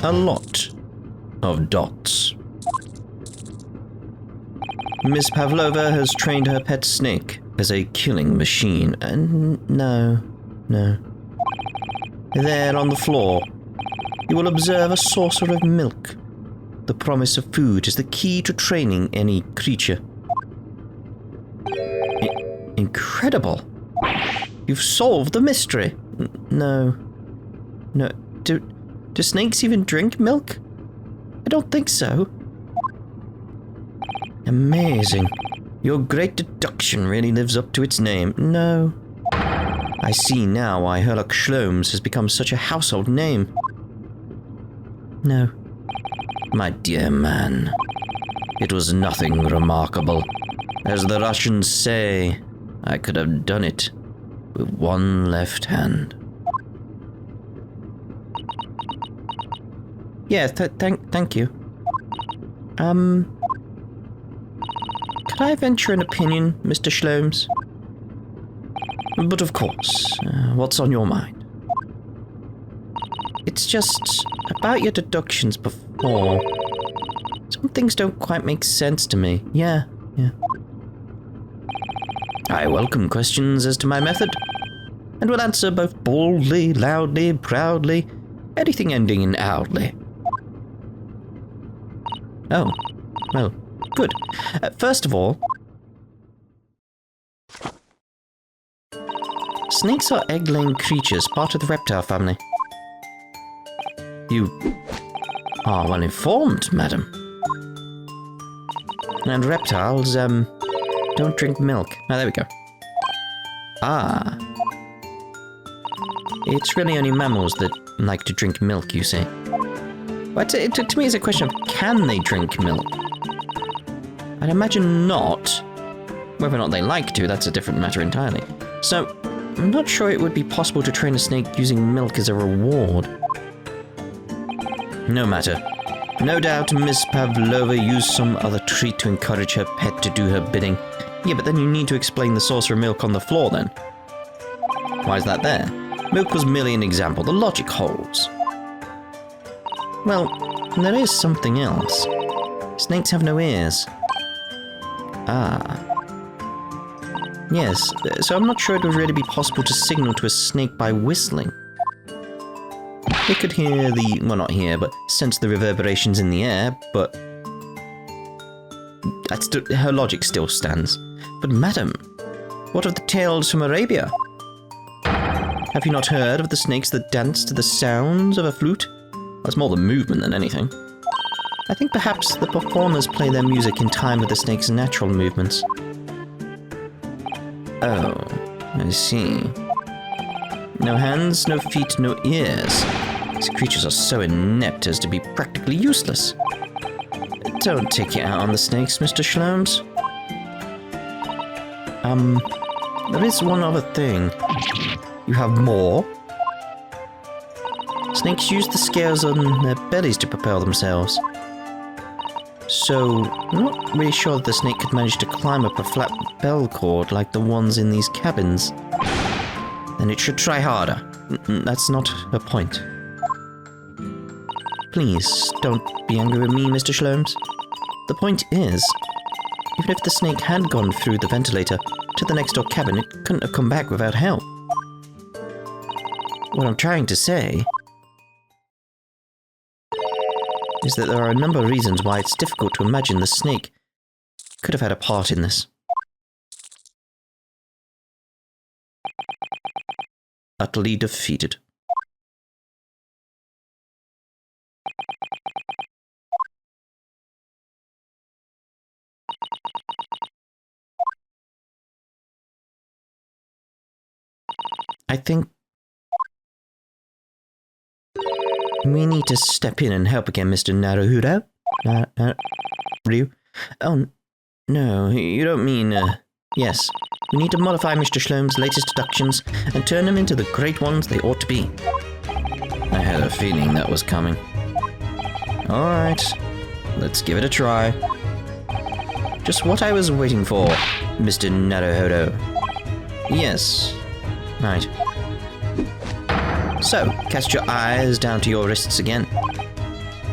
a lot of dots. Miss Pavlova has trained her pet snake as a killing machine. No. There on the floor, you will observe a saucer of milk. The promise of food is the key to training any creature. Incredible! You've solved the mystery. No. Do snakes even drink milk? I don't think so. Amazing. Your great deduction really lives up to its name. No. I see now why Herlock Sholmes has become such a household name. No. My dear man, it was nothing remarkable. As the Russians say, I could have done it with one left hand. Yeah, thank you. Could I venture an opinion, Mr. Sholmes? But of course, what's on your mind? It's just about your deductions before. Some things don't quite make sense to me. Yeah. I welcome questions as to my method, and will answer both boldly, loudly, proudly, anything ending in "oudly." Oh, well, good. First of all, snakes are egg-laying creatures, part of the reptile family. You are well informed, madam. And reptiles, don't drink milk. Oh, there we go. Ah. It's really only mammals that like to drink milk, you see. But to me, it's a question of, can they drink milk? I'd imagine not. Whether or not they like to, that's a different matter entirely. So, I'm not sure it would be possible to train a snake using milk as a reward. No matter. No doubt Miss Pavlova used some other treat to encourage her pet to do her bidding. Yeah, but then you need to explain the saucer of milk on the floor then. Why is that there? Milk was merely an example. The logic holds. Well, there is something else. Snakes have no ears. Ah. Yes, so I'm not sure it would really be possible to signal to a snake by whistling. It could hear the, well, not hear, but sense the reverberations in the air, but her logic still stands. But madam, what of the tales from Arabia? Have you not heard of the snakes that dance to the sounds of a flute? That's more the movement than anything. I think perhaps the performers play their music in time with the snake's natural movements. Oh, I see. No hands, no feet, no ears. These creatures are so inept as to be practically useless. Don't take it out on the snakes, Mr. Sholmes. There is one other thing. You have more? Snakes use the scales on their bellies to propel themselves. So, I'm not really sure that the snake could manage to climb up a flat bell cord like the ones in these cabins. Then it should try harder. That's not her point. Please, don't be angry with me, Mr. Sholmes. The point is, even if the snake had gone through the ventilator to the next door cabin, it couldn't have come back without help. What I'm trying to say is that there are a number of reasons why it's difficult to imagine the snake could have had a part in this. Utterly defeated. I think we need to step in and help again, Mr. Naruhiro. Ryu? Oh, no, you don't mean, yes. We need to modify Mr. Sholmes' latest deductions and turn them into the great ones they ought to be. I had a feeling that was coming. Alright, let's give it a try. Just what I was waiting for, Mr. Naruhiro. Yes. Right. So, cast your eyes down to your wrists again.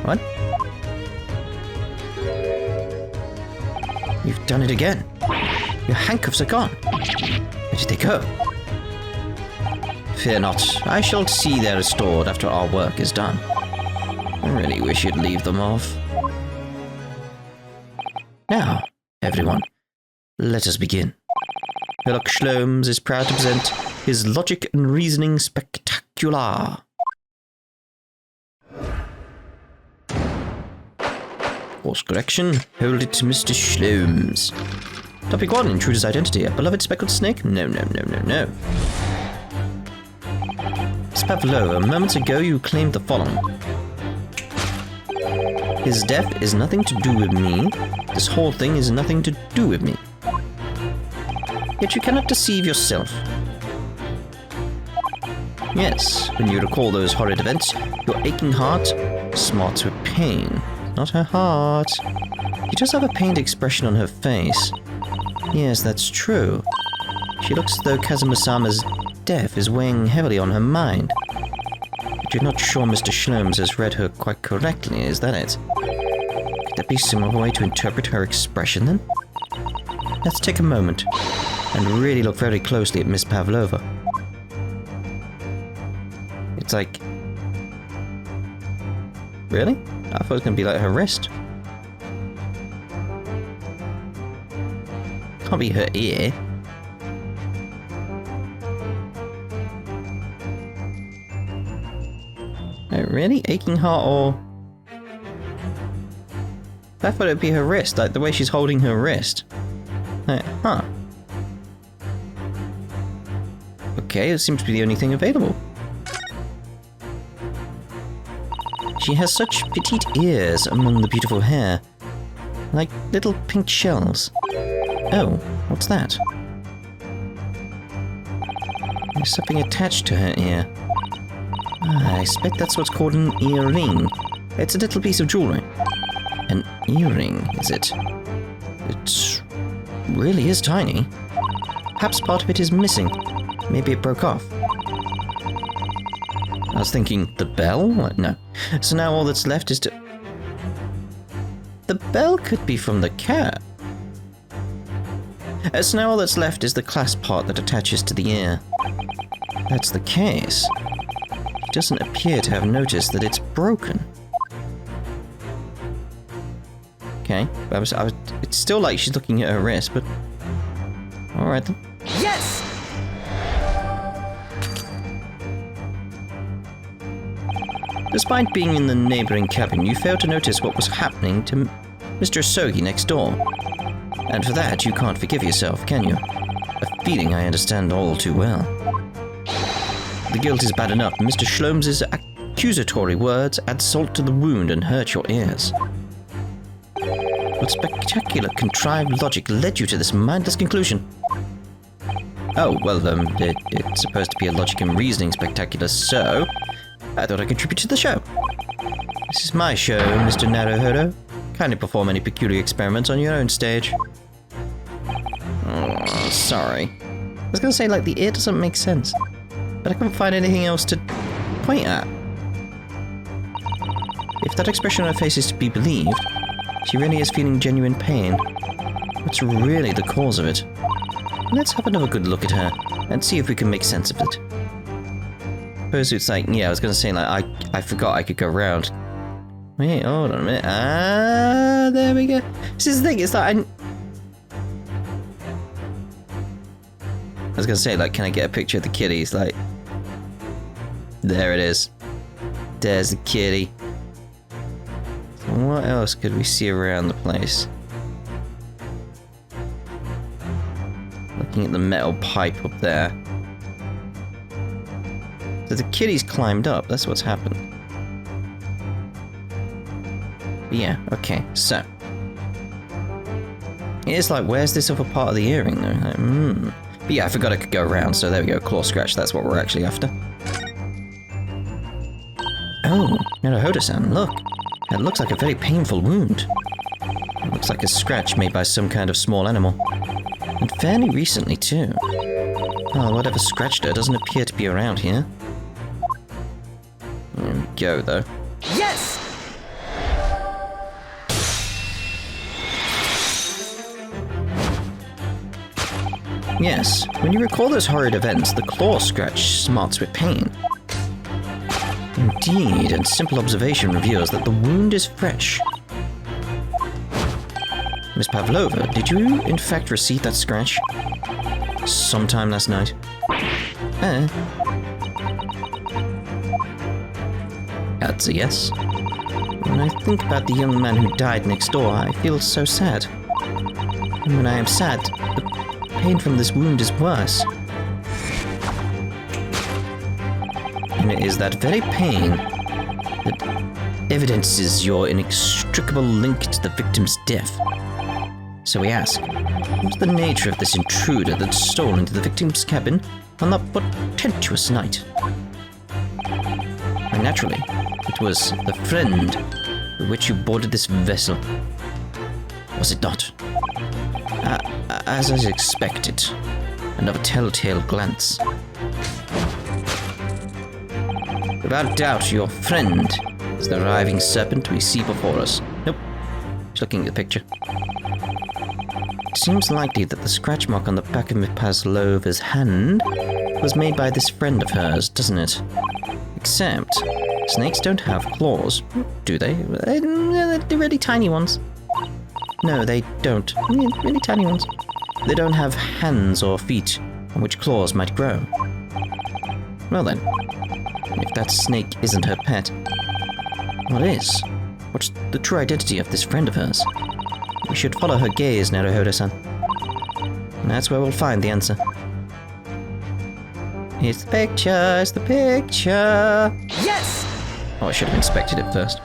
What? You've done it again. Your handcuffs are gone. Where did they go? Fear not. I shall see they're restored after our work is done. I really wish you'd leave them off. Now, everyone, let us begin. Sherlock Sholmes is proud to present his Logic and Reasoning Spectacular. Course correction. Hold it, Mr. Sholmes. Topic 1. Intruder's identity. A beloved speckled snake? No. Miss Pavlova, moments ago you claimed the following. His death is nothing to do with me. This whole thing is nothing to do with me. Yet you cannot deceive yourself. Yes, when you recall those horrid events, your aching heart smarts with pain. Not her heart. She does have a pained expression on her face. Yes, that's true. She looks as though Kazuma-sama's death is weighing heavily on her mind. But you're not sure Mr. Sholmes has read her quite correctly, is that it? Could there be some other way to interpret her expression, then? Let's take a moment and really look very closely at Miss Pavlova. It's like... Really? I thought it was going to be like her wrist. Can't be her ear. Oh, really? Aching heart or... I thought it'd be her wrist, like the way she's holding her wrist. Like, huh. Okay, it seems to be the only thing available. She has such petite ears among the beautiful hair. Like little pink shells. Oh, what's that? There's something attached to her ear. I expect that's what's called an earring. It's a little piece of jewelry. An earring, is it? It really is tiny. Perhaps part of it is missing. Maybe it broke off. I was thinking, the bell? What? No. So now all that's left is to... The bell could be from the cat. So now all that's left is the clasp part that attaches to the ear. If that's the case, he doesn't appear to have noticed that it's broken. Okay, it's still like she's looking at her wrist, but... Alright then. Yes! Despite being in the neighboring cabin, you failed to notice what was happening to Mr. Asogi next door. And for that, you can't forgive yourself, can you? A feeling I understand all too well. The guilt is bad enough. Mr. Sholmes' accusatory words add salt to the wound and hurt your ears. What spectacular contrived logic led you to this mindless conclusion? Oh, well, it's supposed to be a logic and reasoning spectacular, so I thought I'd contribute to the show. This is my show, Mr. Naruhodo. Kindly perform any peculiar experiments on your own stage. Oh, sorry. I was gonna say, like, the ear doesn't make sense, but I couldn't find anything else to point at. If that expression on her face is to be believed, she really is feeling genuine pain. What's really the cause of it? Let's have another good look at her and see if we can make sense of it. Suppose it's like, yeah, I was gonna say, like, I forgot I could go around. Wait, hold on a minute. Ah, there we go. This is the thing, it's like, I was gonna say, like, can I get a picture of the kitties? Like, there it is. There's the kitty. So what else could we see around the place? Looking at the metal pipe up there. So the kitty's climbed up, that's what's happened. But yeah, okay, so. It's like, where's this other part of the earring though? Like, But yeah, I forgot I could go around, so there we go, claw scratch, that's what we're actually after. Oh, Naruhodo-san, look. That looks like a very painful wound. It looks like a scratch made by some kind of small animal. And fairly recently too. Oh, whatever scratched her doesn't appear to be around here. There we go, though. Yes! Yes, when you recall those horrid events, the claw scratch smarts with pain. Indeed, and simple observation reveals that the wound is fresh. Miss Pavlova, did you in fact receive that scratch? Sometime last night? That's a yes. When I think about the young man who died next door, I feel so sad. And when I am sad, the pain from this wound is worse. And it is that very pain that evidences your inextricable link to the victim's death. So we ask, what's the nature of this intruder that stole into the victim's cabin on that portentous night? And naturally, it was the friend with which you boarded this vessel. Was it not? As I expected, another telltale glance. Without doubt, your friend is the writhing serpent we see before us. Nope. Just looking at the picture. It seems likely that the scratch mark on the back of Miss Pavlova's hand was made by this friend of hers, doesn't it? Except, snakes don't have claws, do they? They're really tiny ones. No, they don't. Really tiny ones. They don't have hands or feet on which claws might grow. Well then, if that snake isn't her pet, what is? What's the true identity of this friend of hers? We should follow her gaze, Naruhodo-san. And that's where we'll find the answer. It's the picture, it's the picture! Yes! Oh, I should have inspected it first.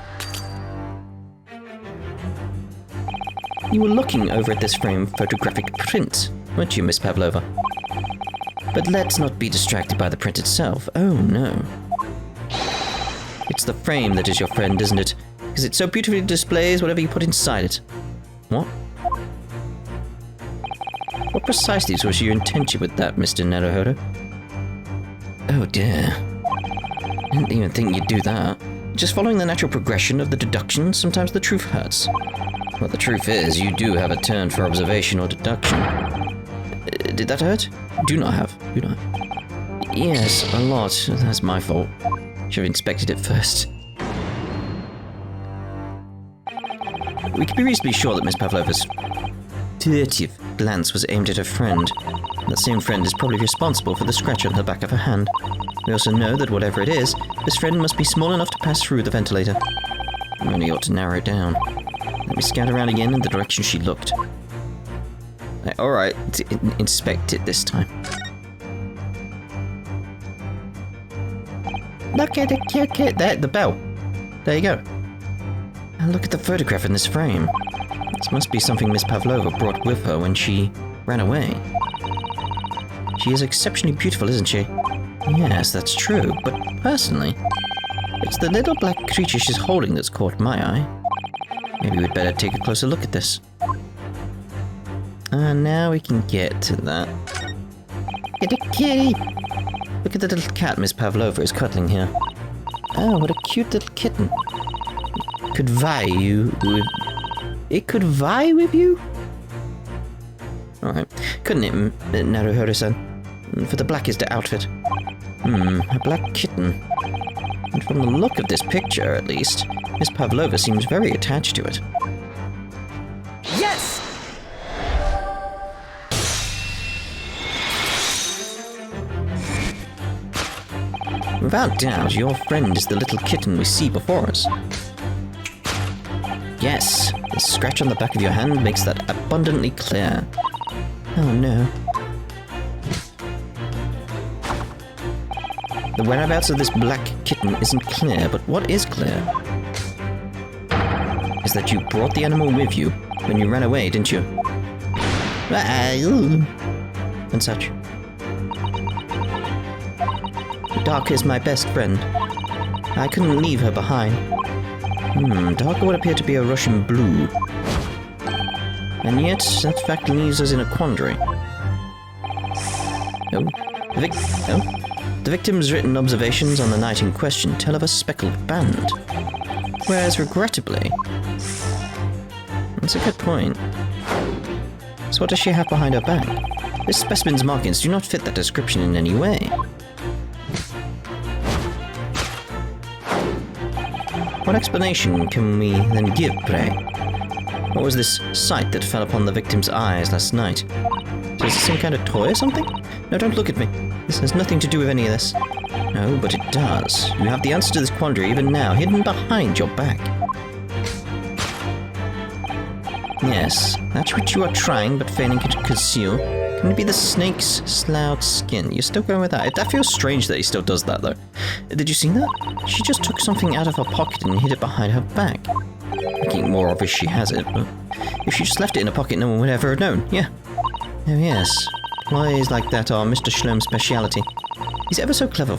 You were looking over at this framed photographic print, weren't you, Miss Pavlova? But let's not be distracted by the print itself. Oh, no. It's the frame that is your friend, isn't it? Because it so beautifully displays whatever you put inside it. What? What precisely was your intention with that, Mr. Naruhodo? Oh dear. I didn't even think you'd do that. Just following the natural progression of the deduction, sometimes the truth hurts. Well, the truth is, you do have a turn for observation or deduction. Did that hurt? Do not have. Yes, a lot. That's my fault. Should have inspected it first. We can be reasonably sure that Miss Pavlova's furtive glance was aimed at her friend. That same friend is probably responsible for the scratch on the back of her hand. We also know that whatever it is, this friend must be small enough to pass through the ventilator. We only ought to narrow it down. Let me scout around again in the direction she looked. Alright, inspect it this time. Look at it, there, the bell. There you go. Now look at the photograph in this frame. This must be something Miss Pavlova brought with her when she ran away. She is exceptionally beautiful, isn't she? Yes, that's true, but personally, it's the little black creature she's holding that's caught my eye. Maybe we'd better take a closer look at this. And now we can get to that. Get a kitty! Look at the little cat Miss Pavlova is cuddling here. Oh, what a cute little kitten. It could vie with you? Alright. Couldn't it, Naruhodo-san? For the blackest outfit. A black kitten. And from the look of this picture, at least, Miss Pavlova seems very attached to it. Yes! Without doubt, your friend is the little kitten we see before us. Yes, the scratch on the back of your hand makes that abundantly clear. Oh no. The whereabouts of this black kitten isn't clear, but what is clear is that you brought the animal with you when you ran away, didn't you? And such. The dark is my best friend. I couldn't leave her behind. Dark would appear to be a Russian blue. And yet, that fact leaves us in a quandary. The victim's written observations on the night in question tell of a speckled band. Whereas, regrettably... That's a good point. So what does she have behind her back? This specimen's markings do not fit that description in any way. What explanation can we then give, pray? What was this sight that fell upon the victim's eyes last night? Is this some kind of toy or something? No, don't look at me. This has nothing to do with any of this. No, but it does. You have the answer to this quandary even now, hidden behind your back. Yes, that's what you are trying, but failing to conceal. Can it be the snake's sloughed skin? You're still going with that? That feels strange that he still does that, though. Did you see that? She just took something out of her pocket and hid it behind her back. Making it more obvious she has it, but if she just left it in a pocket, no one would ever have known. Yeah. Oh, yes. Lies like that are Mr. Schlome's speciality. He's ever so clever.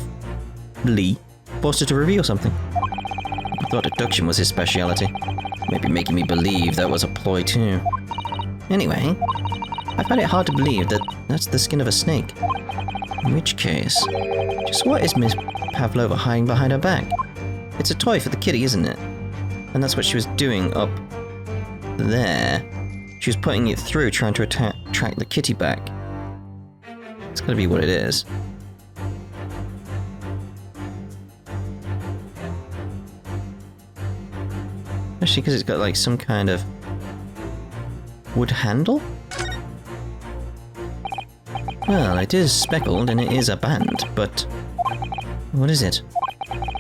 Lee forced her to reveal something. I thought abduction was his speciality. Maybe making me believe that was a ploy too. Anyway, I find it hard to believe that that's the skin of a snake. In which case, just what is Miss Pavlova hiding behind her back? It's a toy for the kitty, isn't it? And that's what she was doing up there. She was putting it through, trying to attract the kitty back. It's gotta be what it is. Especially because it's got like some kind of wood handle? Well, it is speckled and it is a band, but what is it?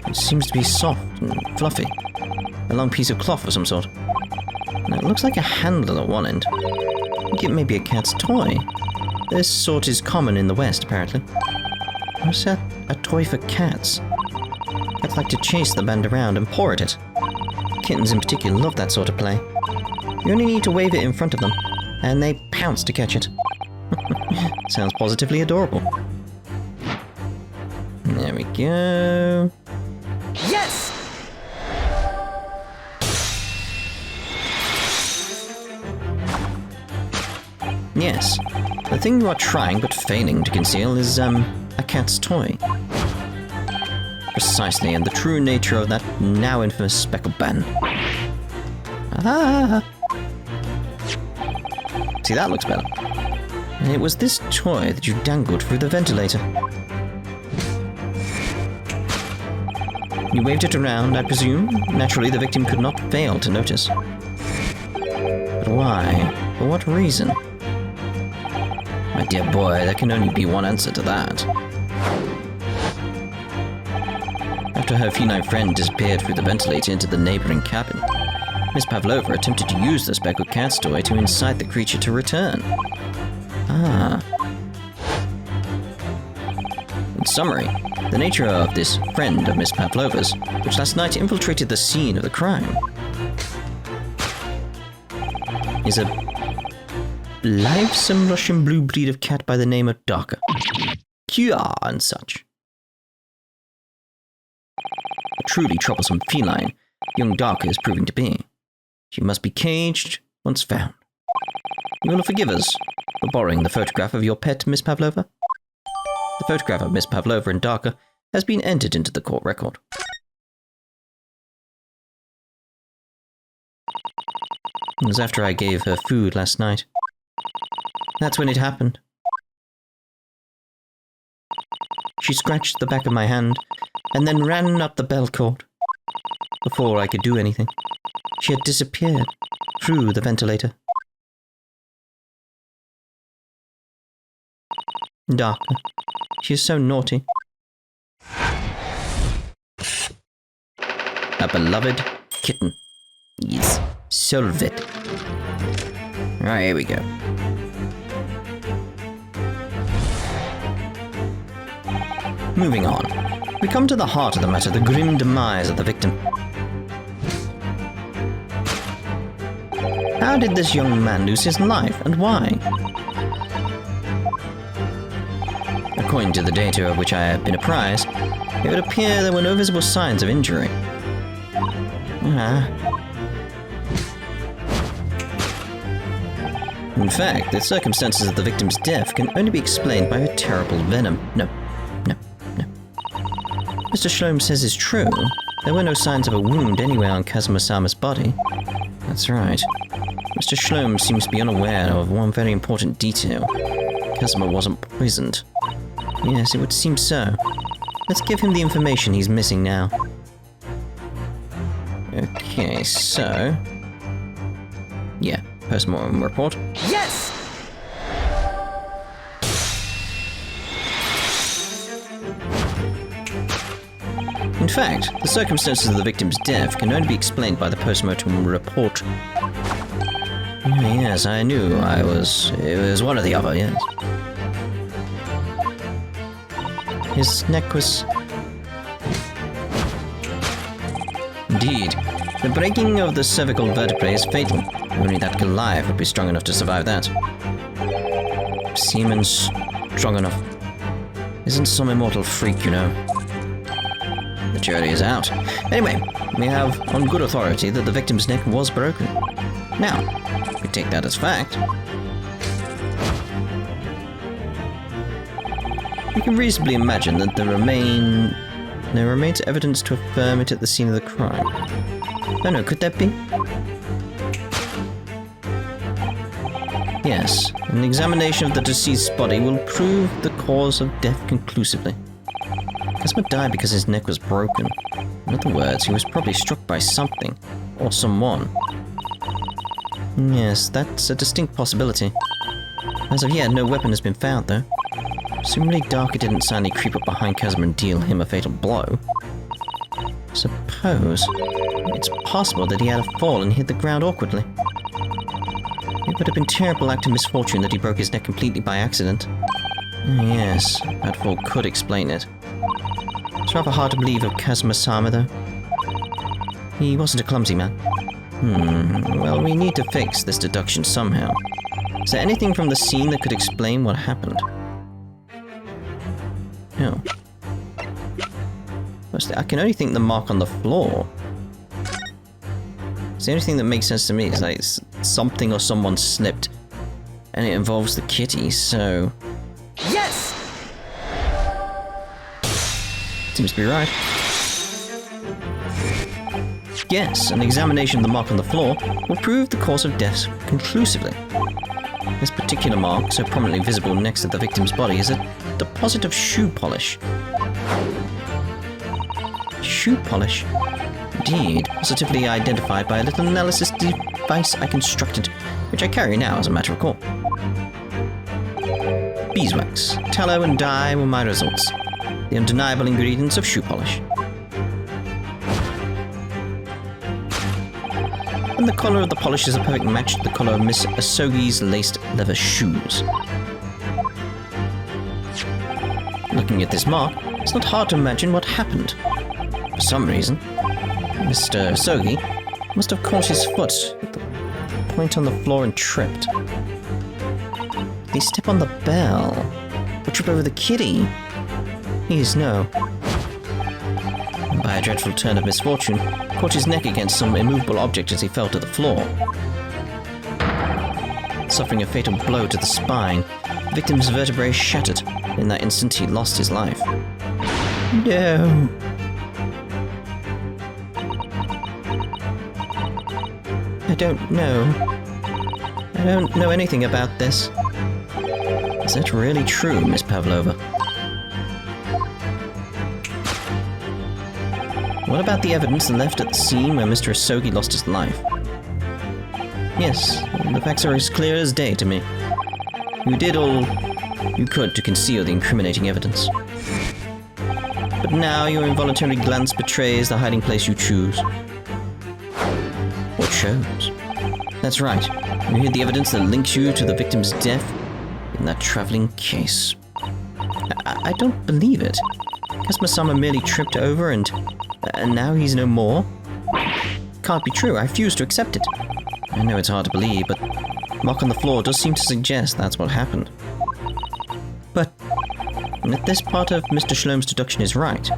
It seems to be soft and fluffy. A long piece of cloth of some sort. And it looks like a handle at one end. I think it may be a cat's toy. This sort is common in the West, apparently. What's that? A toy for cats? Cats like to chase the band around and paw at it. Kittens in particular love that sort of play. You only need to wave it in front of them, and they pounce to catch it. Sounds positively adorable. There we go. Yes! Yes. The thing you are trying but failing to conceal is, a cat's toy. Precisely, and the true nature of that now infamous speckled band. Ah! See, that looks better. And it was this toy that you dangled through the ventilator. You waved it around, I presume. Naturally, the victim could not fail to notice. But why? For what reason? My dear boy, there can only be one answer to that. After her feline friend disappeared through the ventilator into the neighboring cabin, Miss Pavlova attempted to use the speckled cat's toy to incite the creature to return. Ah. In summary, the nature of this friend of Miss Pavlova's, which last night infiltrated the scene of the crime, is a livesome Russian blue breed of cat by the name of Darker. Kia and such. A truly troublesome feline, young Darker is proving to be. She must be caged once found. You will forgive us for borrowing the photograph of your pet, Miss Pavlova? The photograph of Miss Pavlova and Darker has been entered into the court record. It was after I gave her food last night. That's when it happened. She scratched the back of my hand and then ran up the bell cord. Before I could do anything, she had disappeared through the ventilator. Darker. She is so naughty. A beloved kitten. Yes, solve it. Alright, here we go. Moving on. We come to the heart of the matter, the grim demise of the victim. How did this young man lose his life, and why? According to the data of which I have been apprised, it would appear there were no visible signs of injury. In fact, the circumstances of the victim's death can only be explained by her terrible venom. No. Mr. Schlome says it's true. There were no signs of a wound anywhere on Kazuma-sama's body. That's right. Mr. Schlome seems to be unaware of one very important detail. Kazuma wasn't poisoned. Yes, it would seem so. Let's give him the information he's missing now. Okay, so... yeah, postmortem report. Yes! In fact, the circumstances of the victim's death can only be explained by the postmortem report. Yes, I knew it was one or the other, yes. His neck was... indeed. The breaking of the cervical vertebrae is fatal. Only that Goliath would be strong enough to survive that. Seaman's strong enough. Isn't some immortal freak, you know. The jury is out. Anyway, we have on good authority that the victim's neck was broken. Now, if we take that as fact, we can reasonably imagine that there remains evidence to affirm it at the scene of the crime. Oh no, could that be? Yes, an examination of the deceased's body will prove the cause of death conclusively. Kazuma died because his neck was broken. In other words, he was probably struck by something, or someone. Yes, that's a distinct possibility. As of yet, no weapon has been found, though. Presumably Daka didn't suddenly creep up behind Kazuma and deal him a fatal blow. Suppose it's possible that he had a fall and hit the ground awkwardly. It would have been a terrible act of misfortune that he broke his neck completely by accident. Yes, that fall could explain it. It's rather hard to believe of Kazuma-sama, though. He wasn't a clumsy man. Well, we need to fix this deduction somehow. Is there anything from the scene that could explain what happened? No. Firstly, I can only think the mark on the floor. It's the only thing that makes sense to me is like something or someone slipped. And it involves the kitty, so... Yes! Seems to be right. Yes, an examination of the mark on the floor will prove the cause of death conclusively. This particular mark, so prominently visible next to the victim's body, is a deposit of shoe polish. Shoe polish? Indeed, positively identified by a little analysis device I constructed, which I carry now as a matter of course. Beeswax, tallow and dye were my results. The undeniable ingredients of shoe polish. And the colour of the polish is a perfect match to the colour of Miss Asogi's laced leather shoes. Looking at this mark, it's not hard to imagine what happened. For some reason, Mr. Asogi must have caught his foot at the point on the floor and tripped. Did he step on the bell? Or trip over the kitty? Please, no. And by a dreadful turn of misfortune, caught his neck against some immovable object as he fell to the floor. Suffering a fatal blow to the spine, the victim's vertebrae shattered. In that instant, he lost his life. No. I don't know anything about this. Is that really true, Miss Pavlova? What about the evidence left at the scene where Mr. Asogi lost his life? Yes, the facts are as clear as day to me. You did all you could to conceal the incriminating evidence. But now your involuntary glance betrays the hiding place you choose. Or chose. That's right. You hid the evidence that links you to the victim's death in that traveling case. I don't believe it. Kazuma-sama merely tripped over and now he's no more? Can't be true. I refuse to accept it. I know it's hard to believe, but the mark on the floor does seem to suggest that's what happened. But if this part of Mr. Shlom's deduction is right,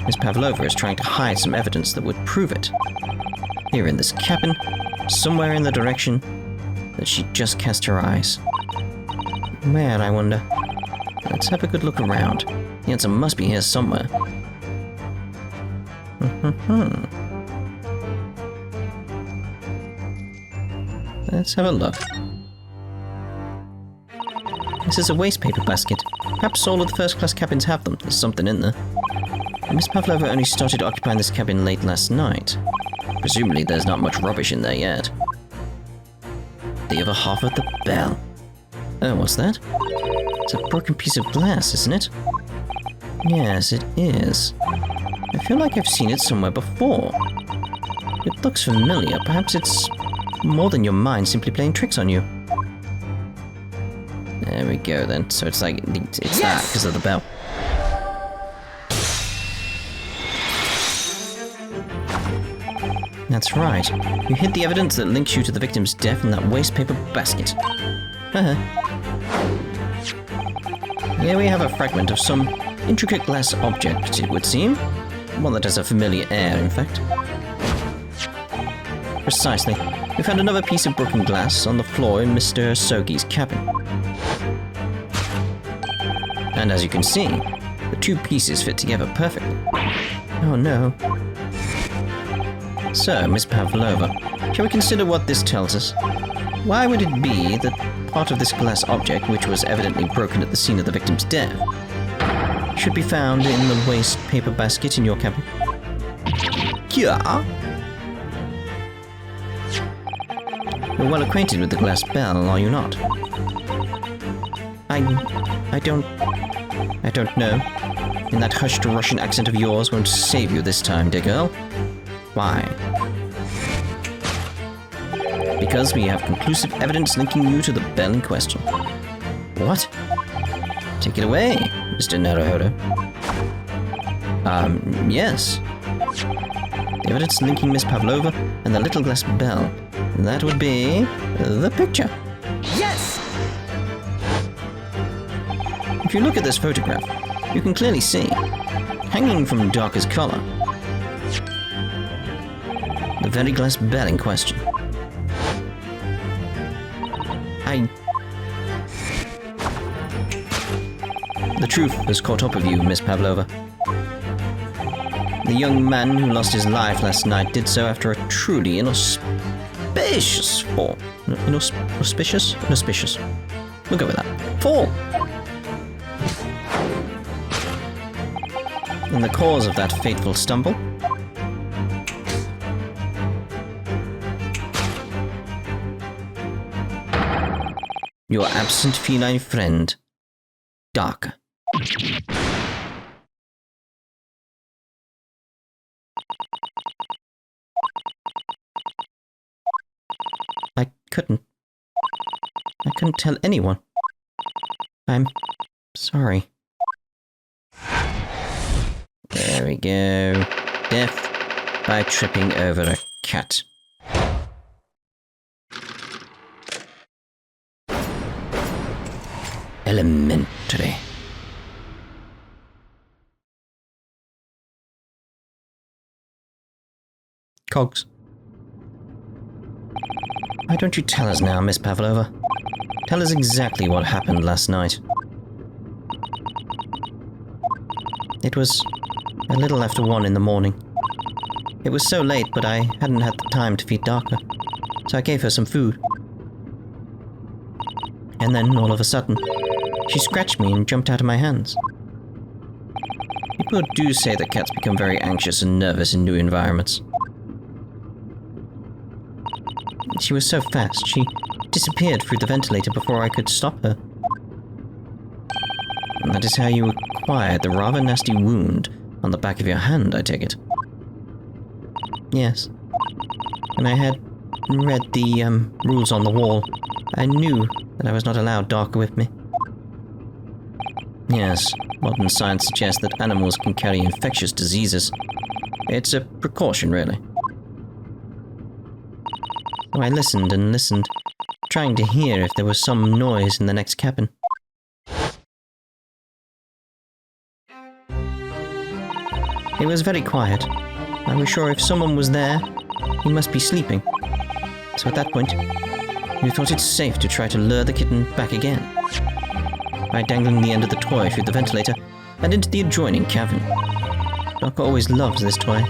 Miss Pavlova is trying to hide some evidence that would prove it. Here in this cabin, somewhere in the direction that she just cast her eyes. Where, I wonder? Let's have a good look around. The answer must be here somewhere. Let's have a look. This is a waste paper basket. Perhaps all of the first-class cabins have them. There's something in there. Miss Pavlova only started occupying this cabin late last night. Presumably there's not much rubbish in there yet. The other half of the bell. Oh, what's that? It's a broken piece of glass, isn't it? Yes, it is. I feel like I've seen it somewhere before. It looks familiar. Perhaps it's more than your mind simply playing tricks on you. There we go then. So it's like, it's yes! That because of the bell. That's right. You hid the evidence that links you to the victim's death in that waste paper basket. Here we have a fragment of some intricate glass object, it would seem. One that has a familiar air, in fact. Precisely. We found another piece of broken glass on the floor in Mr. Sogi's cabin. And as you can see, the two pieces fit together perfectly. Oh no. So, Miss Pavlova, shall we consider what this tells us? Why would it be that part of this glass object, which was evidently broken at the scene of the victim's death, should be found in the waste paper basket in your cabin? Yeah. You're well acquainted with the glass bell, are you not? I don't know. And that hushed Russian accent of yours won't save you this time, dear girl. Why? Because we have conclusive evidence linking you to the bell in question. What? Take it away, Mr. Naruhodo. Yes. The evidence linking Miss Pavlova and the little glass bell. That would be the picture. Yes! If you look at this photograph, you can clearly see, hanging from darkest color, the very glass bell in question. The truth has caught up with you, Miss Pavlova. The young man who lost his life last night did so after a truly inauspicious fall. Inauspicious? Inauspicious. We'll go with that. Fall! And the cause of that fateful stumble? Your absent feline friend, Dark. I couldn't tell anyone. I'm sorry. There we go. Death by tripping over a cat. Elementary. Cogs. Why don't you tell us now, Miss Pavlova? Tell us exactly what happened last night. It was a little after 1 in the morning. It was so late, but I hadn't had the time to feed Darka, so I gave her some food. And then, all of a sudden, she scratched me and jumped out of my hands. People do say that cats become very anxious and nervous in new environments. She was so fast, she disappeared through the ventilator before I could stop her. And that is how you acquired the rather nasty wound on the back of your hand, I take it. Yes. When I had read the rules on the wall, I knew that I was not allowed Darker with me. Yes, modern science suggests that animals can carry infectious diseases. It's a precaution, really. So I listened and listened, trying to hear if there was some noise in the next cabin. It was very quiet. I was sure if someone was there, he must be sleeping. So at that point, we thought it safe to try to lure the kitten back again, by dangling the end of the toy through the ventilator and into the adjoining cabin. Doc always loves this toy,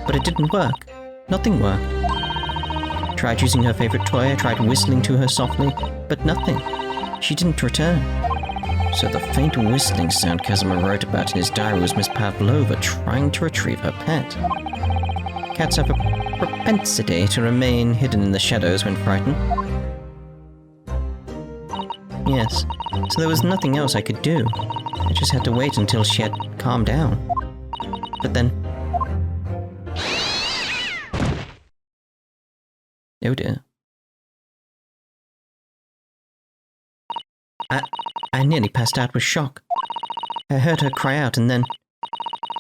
but it didn't work. Nothing worked. I tried using her favorite toy, I tried whistling to her softly, but nothing. She didn't return. So the faint whistling sound Kazuma wrote about in his diary was Miss Pavlova trying to retrieve her pet. Cats have a propensity to remain hidden in the shadows when frightened. Yes, so there was nothing else I could do. I just had to wait until she had calmed down. But then... Oh dear. I nearly passed out with shock. I heard her cry out and then...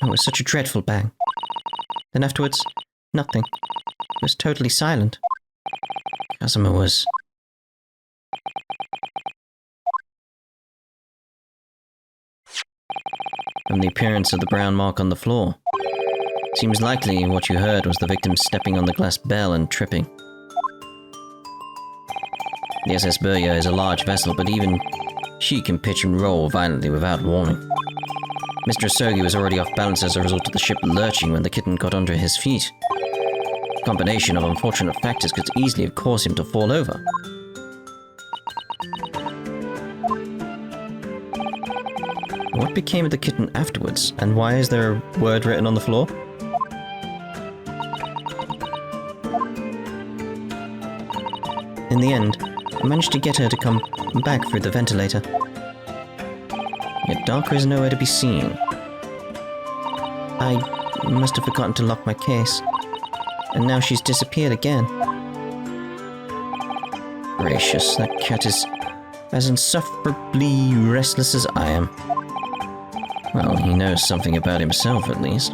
Oh, it was such a dreadful bang. Then afterwards, nothing. It was totally silent. Kazuma was... From the appearance of the brown mark on the floor. Seems likely what you heard was the victim stepping on the glass bell and tripping. The SS Burya is a large vessel, but even she can pitch and roll violently without warning. Mr. Asogi was already off balance as a result of the ship lurching when the kitten got under his feet. A combination of unfortunate factors could easily have caused him to fall over. What became of the kitten afterwards, and why is there a word written on the floor? In the end, I managed to get her to come back through the ventilator. Yet Darker is nowhere to be seen. I must have forgotten to lock my case, and now she's disappeared again. Gracious, that cat is as insufferably restless as I am. Well, he knows something about himself, at least.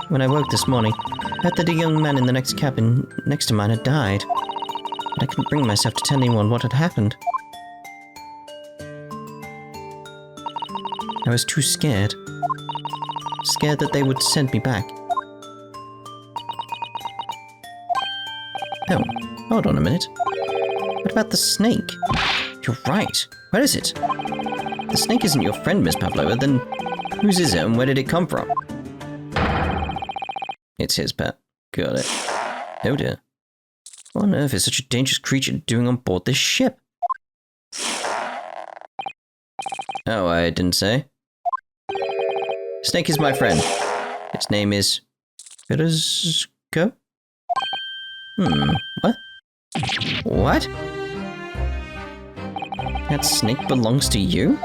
When I woke this morning, I heard that a young man in the next cabin next to mine had died, but I couldn't bring myself to tell anyone what had happened. I was too scared. Scared that they would send me back. Oh, hold on a minute. What about the snake? You're right. Where is it? The snake isn't your friend, Miss Pavlova, then whose is it and where did it come from? It's his pet. Got it. Oh dear. What on earth is such a dangerous creature doing on board this ship? Oh, I didn't say. Snake is my friend. Its name is... Pirozko? What? What? That snake belongs to you?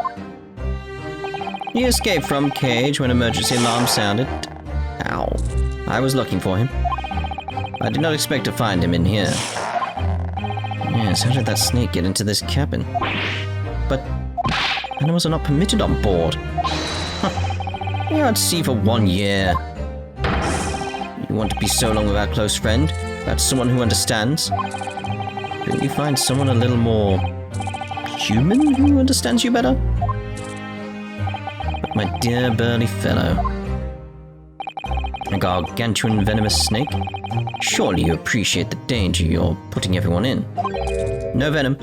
He escaped from cage when emergency alarm sounded. Ow. I was looking for him. I did not expect to find him in here. Yes, how did that snake get into this cabin? But animals are not permitted on board. Huh. You're at sea for 1 year. You want to be so long without a close friend? Without someone who understands? Couldn't you find someone a little more human who understands you better? But my dear burly fellow, a gargantuan venomous snake? Surely you appreciate the danger you're putting everyone in. No venom.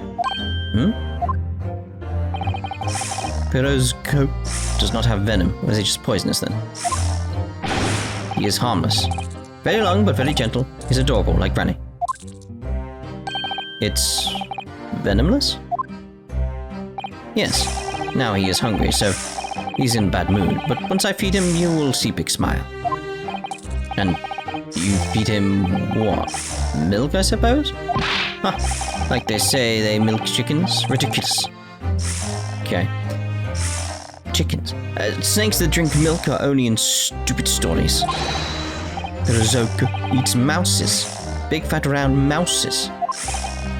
Pirozko does not have venom, or is he just poisonous then? He is harmless. Very long, but very gentle. He's adorable, like Granny. It's... venomless? Yes. Now he is hungry, so he's in bad mood. But once I feed him, you will see Big Smile. And you feed him what? Milk, I suppose? Huh. Like they say they milk chickens? Ridiculous. Okay. Chickens. Snakes that drink milk are only in stupid stories. Pirozko eats mouses. Big fat round mouses.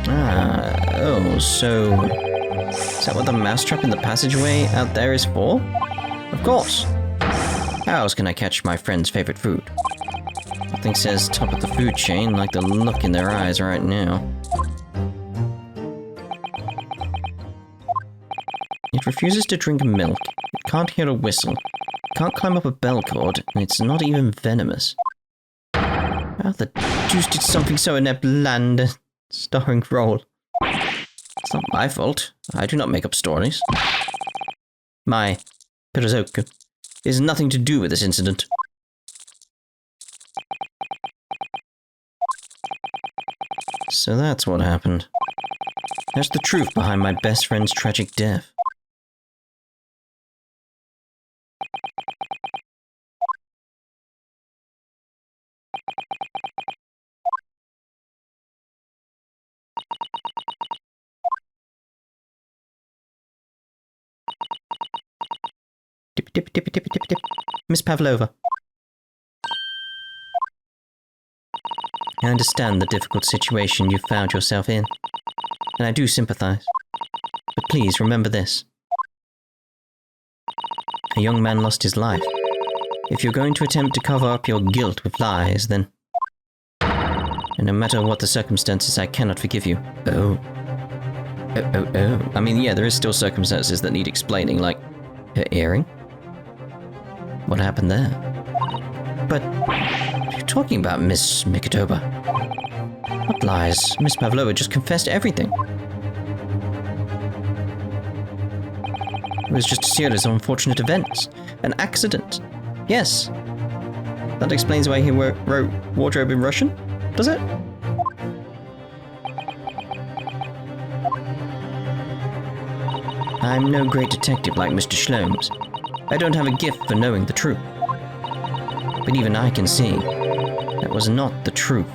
Oh, so... is that what the mousetrap in the passageway out there is for? Of course. How else can I catch my friend's favorite food? Nothing says top of the food chain like the look in their eyes right now. It refuses to drink milk. It can't hear a whistle. It can't climb up a bell cord, and it's not even venomous. How the deuce did something so inept land a starring role? It's not my fault. I do not make up stories. My Pirozko is nothing to do with this incident. So that's what happened. That's the truth behind my best friend's tragic death. Tip, tip, tip, tip, tip, tip. Miss Pavlova. I understand the difficult situation you've found yourself in, and I do sympathize. But please remember this. A young man lost his life. If you're going to attempt to cover up your guilt with lies, then... And no matter what the circumstances, I cannot forgive you. Oh. Oh. I mean, yeah, there is still circumstances that need explaining, like her earring. What happened there? But what are you talking about, Miss Mikitoba? What lies? Miss Pavlova just confessed everything. It was just a series of unfortunate events. An accident. Yes. That explains why he wrote wardrobe in Russian, does it? I'm no great detective like Mr. Sholmes. I don't have a gift for knowing the truth. But even I can see that was not the truth.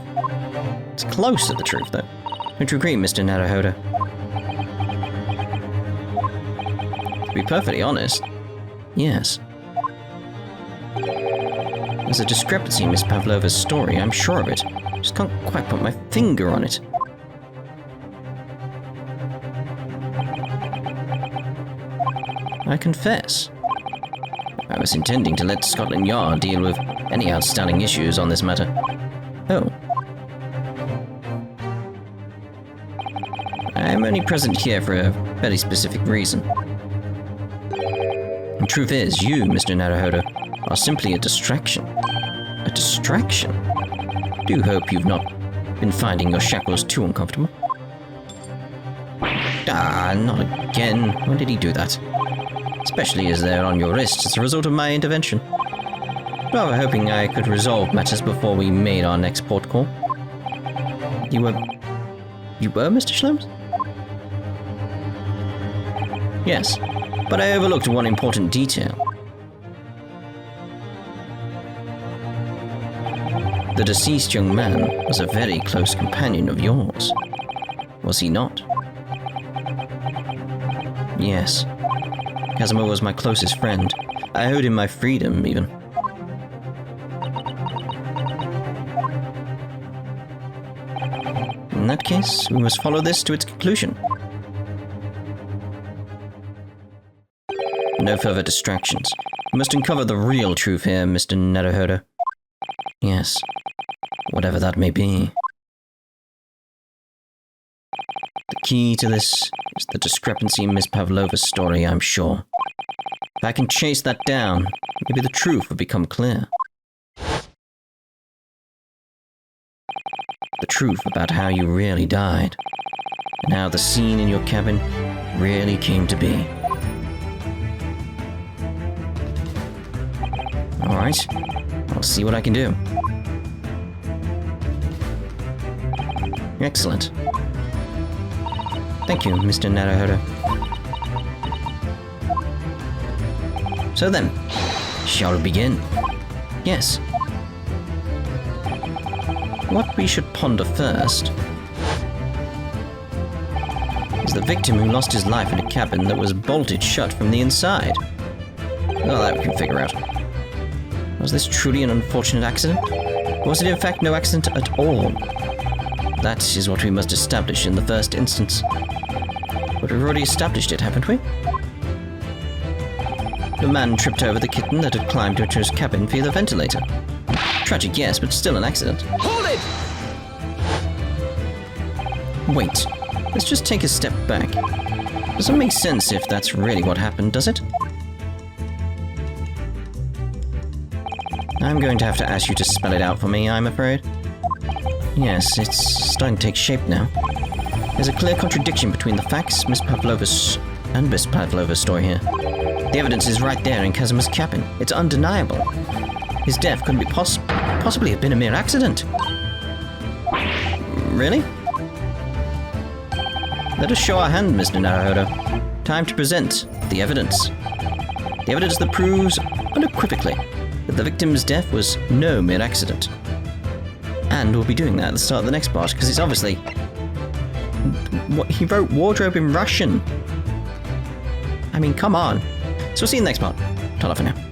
It's close to the truth, though. Don't you agree, Mr. Naruhodo? To be perfectly honest, yes. There's a discrepancy in Miss Pavlova's story, I'm sure of it. Just can't quite put my finger on it. I confess. I was intending to let Scotland Yard deal with any outstanding issues on this matter. Oh. I'm only present here for a very specific reason. The truth is, you, Mr. Naruhodo, are simply a distraction. A distraction? Do hope you've not been finding your shackles too uncomfortable. Ah, not again. Why did he do that? Especially as they're on your wrists as a result of my intervention. Rather hoping I could resolve matters before we made our next port call. You were, Mr. Sholmes? Yes, but I overlooked one important detail. The deceased young man was a very close companion of yours, was he not? Yes. Kazuma was my closest friend. I owed him my freedom, even. In that case, we must follow this to its conclusion. No further distractions. We must uncover the real truth here, Mr. Naruhodo. Yes, whatever that may be. The key to this is the discrepancy in Miss Pavlova's story, I'm sure. If I can chase that down, maybe the truth will become clear. The truth about how you really died, and how the scene in your cabin really came to be. Alright, I'll see what I can do. Excellent. Thank you, Mr. Naruhodo. So then, shall we begin? Yes. What we should ponder first is the victim who lost his life in a cabin that was bolted shut from the inside. Well, that we can figure out. Was this truly an unfortunate accident? Or was it in fact no accident at all? That is what we must establish in the first instance. But we've already established it, haven't we? The man tripped over the kitten that had climbed into his cabin via the ventilator. Tragic, yes, but still an accident. Hold it! Wait, let's just take a step back. Doesn't make sense if that's really what happened, does it? I'm going to have to ask you to spell it out for me, I'm afraid. Yes, it's starting to take shape now. There's a clear contradiction between the facts, Miss Pavlova's story here. The evidence is right there in Kazuma's cabin. It's undeniable. His death couldn't be possibly have been a mere accident. Really? Let us show our hand, Mr. Naruhodo. Time to present the evidence. The evidence that proves unequivocally that the victim's death was no mere accident. And we'll be doing that at the start of the next part, because it's obviously... What, he wrote wardrobe in Russian. I mean, come on. So we'll see you in the next part. Ta-ra for now.